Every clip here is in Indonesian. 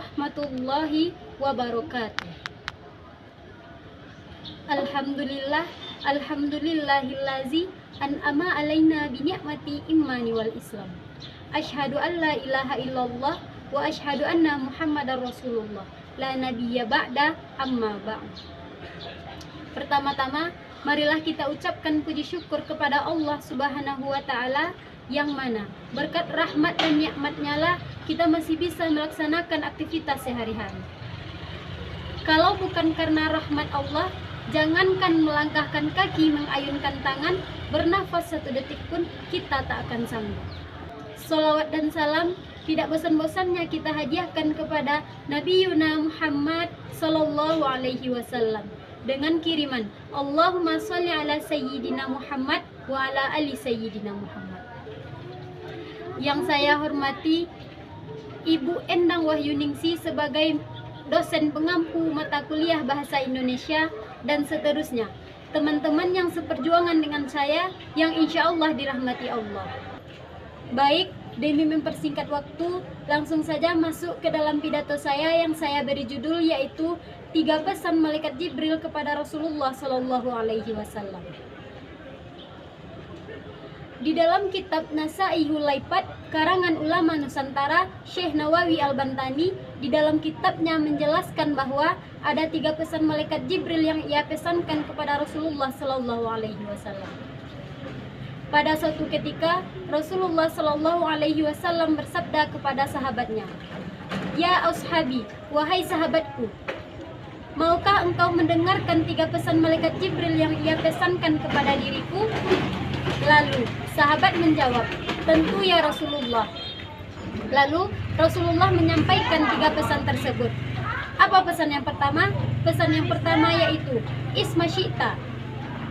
warahmatullahi wabarakatuh. Alhamdulillahillazi an'ama alaina bi ni'mati imani wal islam. Asyhadu an la ilaha illallah wa asyhadu anna muhammadar rasulullah. La nabiyya ba'da amma ba'd. Pertama-tama, marilah kita ucapkan puji syukur kepada Allah Subhanahu wa taala yang mana berkat rahmat dan nikmat-Nya lah kita masih bisa melaksanakan aktivitas sehari-hari. Kalau bukan karena rahmat Allah, jangankan melangkahkan kaki, mengayunkan tangan, bernafas satu detik pun kita tak akan sanggup. Salawat dan salam tidak bosan-bosannya kita hadiahkan kepada Nabi Yuna Muhammad Sallallahu Alaihi Wasallam dengan kiriman Allahumma sholli ala Sayyidina Muhammad wa ala ali Sayyidina Muhammad. Yang saya hormati Ibu Endang Wahyuningsi sebagai dosen pengampu mata kuliah Bahasa Indonesia dan seterusnya, teman-teman yang seperjuangan dengan saya yang insya Allah dirahmati Allah. Baik, demi mempersingkat waktu, langsung saja masuk ke dalam pidato saya yang saya beri judul yaitu 3 pesan malaikat Jibril kepada Rasulullah Sallallahu Alaihi Wasallam. Di dalam kitab Nasaihul Laipat karangan ulama Nusantara Syekh Nawawi Al-Bantani di dalam kitabnya menjelaskan bahwa ada 3 pesan malaikat Jibril yang ia pesankan kepada Rasulullah Sallallahu Alaihi Wasallam. Pada suatu ketika Rasulullah Sallallahu Alaihi Wasallam bersabda kepada sahabatnya, "Ya ashabi, wahai sahabatku, maukah engkau mendengarkan 3 pesan malaikat Jibril yang ia pesankan kepada diriku?" Lalu sahabat menjawab, "Tentu ya Rasulullah." Lalu Rasulullah menyampaikan 3 pesan tersebut. Apa pesan yang pertama? Pesan yang pertama yaitu isma syi'ta,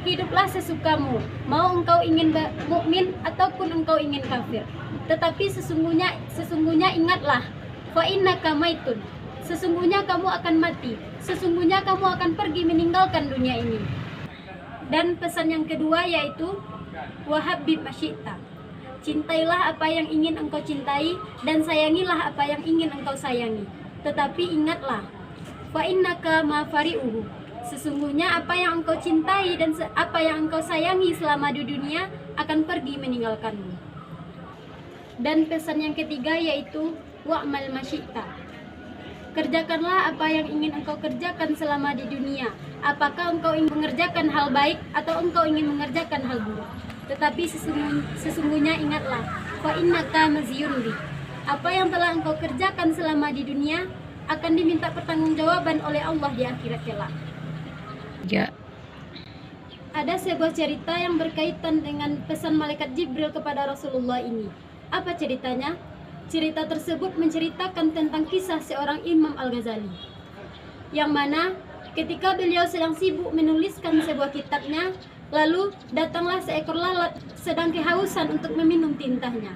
hiduplah sesukamu, mau engkau ingin mukmin ataupun engkau ingin kafir. Tetapi sesungguhnya ingatlah, fa innaka maitun, sesungguhnya kamu akan mati, sesungguhnya kamu akan pergi meninggalkan dunia ini. Dan pesan yang kedua yaitu wahabib masyita, cintailah apa yang ingin engkau cintai dan sayangilah apa yang ingin engkau sayangi. Tetapi ingatlah, fa innaka ma fari'uhu, sesungguhnya apa yang engkau cintai dan apa yang engkau sayangi selama di dunia akan pergi meninggalkanmu. Dan pesan yang ketiga yaitu wa'mal masyita, kerjakanlah apa yang ingin engkau kerjakan selama di dunia. Apakah engkau ingin mengerjakan hal baik atau engkau ingin mengerjakan hal buruk. Tetapi sesungguhnya ingatlah, fa innaka mazyun bi, apa yang telah engkau kerjakan selama di dunia akan diminta pertanggungjawaban oleh Allah di akhirat kelak. Ya. Ada sebuah cerita yang berkaitan dengan pesan malaikat Jibril kepada Rasulullah ini. Apa ceritanya? Cerita tersebut menceritakan tentang kisah seorang Imam Al-Ghazali, yang mana ketika beliau sedang sibuk menuliskan sebuah kitabnya, lalu datanglah seekor lalat sedang kehausan untuk meminum tintanya.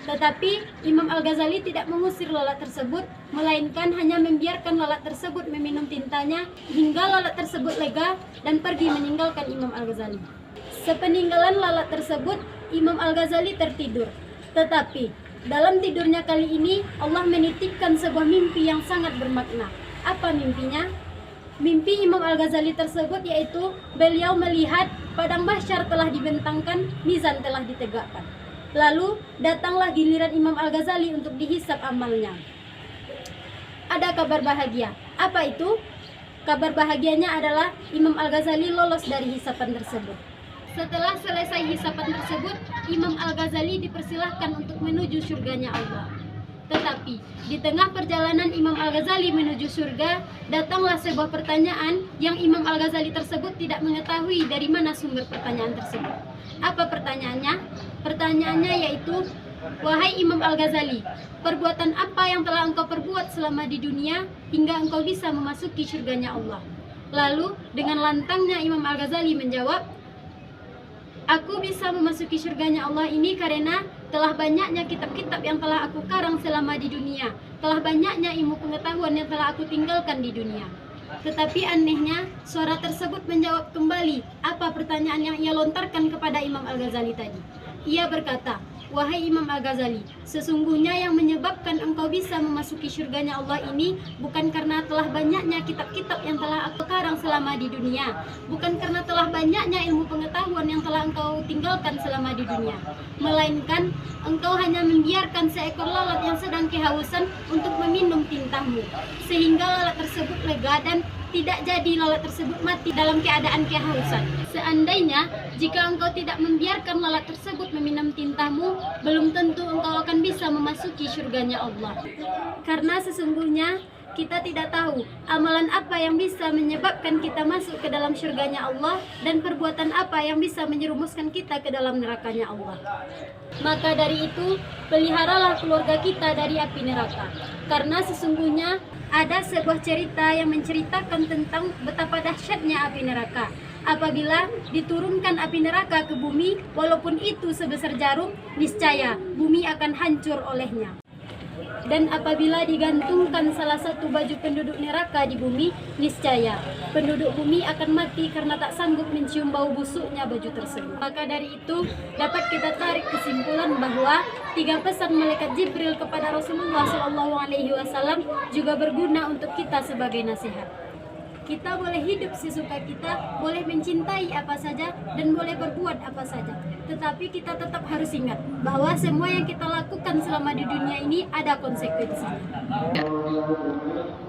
Tetapi Imam Al-Ghazali tidak mengusir lalat tersebut, melainkan hanya membiarkan lalat tersebut meminum tintanya hingga lalat tersebut lega dan pergi meninggalkan Imam Al-Ghazali. Sepeninggalan lalat tersebut, Imam Al-Ghazali tertidur. Tetapi dalam tidurnya kali ini Allah menitipkan sebuah mimpi yang sangat bermakna. Apa mimpinya? Mimpi Imam Al-Ghazali tersebut yaitu beliau melihat padang mahsyar telah dibentangkan, mizan telah ditegakkan. Lalu datanglah giliran Imam Al-Ghazali untuk dihisab amalnya. Ada kabar bahagia. Apa itu? Kabar bahagianya adalah Imam Al-Ghazali lolos dari hisapan tersebut. Setelah selesai hisapan tersebut, Imam Al-Ghazali dipersilahkan untuk menuju surganya Allah. Tetapi di tengah perjalanan Imam Al-Ghazali menuju surga, datanglah sebuah pertanyaan yang Imam Al-Ghazali tersebut tidak mengetahui dari mana sumber pertanyaan tersebut. Apa pertanyaannya? Pertanyaannya yaitu, wahai Imam Al-Ghazali, perbuatan apa yang telah engkau perbuat selama di dunia hingga engkau bisa memasuki surganya Allah? Lalu dengan lantangnya Imam Al-Ghazali menjawab, aku bisa memasuki surganya Allah ini karena telah banyaknya kitab-kitab yang telah aku karang selama di dunia, telah banyaknya ilmu pengetahuan yang telah aku tinggalkan di dunia. Tetapi anehnya, suara tersebut menjawab kembali apa pertanyaan yang ia lontarkan kepada Imam Al-Ghazali tadi. Ia berkata, wahai Imam Al-Ghazali, sesungguhnya yang menyebabkan engkau bisa memasuki surganya Allah ini bukan karena telah banyaknya kitab-kitab yang telah engkau karang selama di dunia, bukan karena telah banyaknya ilmu pengetahuan yang telah engkau tinggalkan selama di dunia, melainkan engkau hanya membiarkan seekor lalat yang sedang kehausan untuk meminum tintahmu, sehingga lalat tersebut lega dan tidak jadi lalat tersebut mati dalam keadaan kehausan. Seandainya jika engkau tidak membiarkan lalat tersebut meminum tintahmu, belum tentu engkau akan bisa memasuki surganya Allah. Karena sesungguhnya kita tidak tahu amalan apa yang bisa menyebabkan kita masuk ke dalam surganya Allah dan perbuatan apa yang bisa menyerumuskan kita ke dalam nerakanya Allah. Maka dari itu, peliharalah keluarga kita dari api neraka. Karena sesungguhnya ada sebuah cerita yang menceritakan tentang betapa dahsyatnya api neraka. Apabila diturunkan api neraka ke bumi, walaupun itu sebesar jarum, niscaya bumi akan hancur olehnya. Dan apabila digantungkan salah satu baju penduduk neraka di bumi, niscaya penduduk bumi akan mati karena tak sanggup mencium bau busuknya baju tersebut. Maka dari itu dapat kita tarik kesimpulan bahwa 3 pesan malaikat Jibril kepada Rasulullah SAW juga berguna untuk kita sebagai nasihat. Kita boleh hidup sesuka kita, boleh mencintai apa saja, dan boleh berbuat apa saja. Tetapi kita tetap harus ingat bahwa semua yang kita lakukan selama di dunia ini ada konsekuensinya.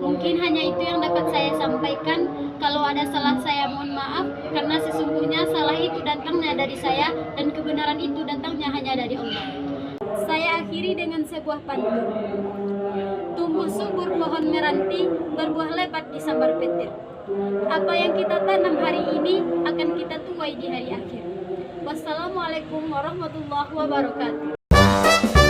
Mungkin hanya itu yang dapat saya sampaikan. Kalau ada salah saya mohon maaf, karena sesungguhnya salah itu datangnya dari saya dan kebenaran itu datangnya hanya dari Allah. Saya akhiri dengan sebuah pantun. Tumbuh subur pohon meranti, berbuah lebat di sambar petir. Apa yang kita tanam hari ini akan kita tuai di hari akhir. Wassalamualaikum warahmatullahi wabarakatuh.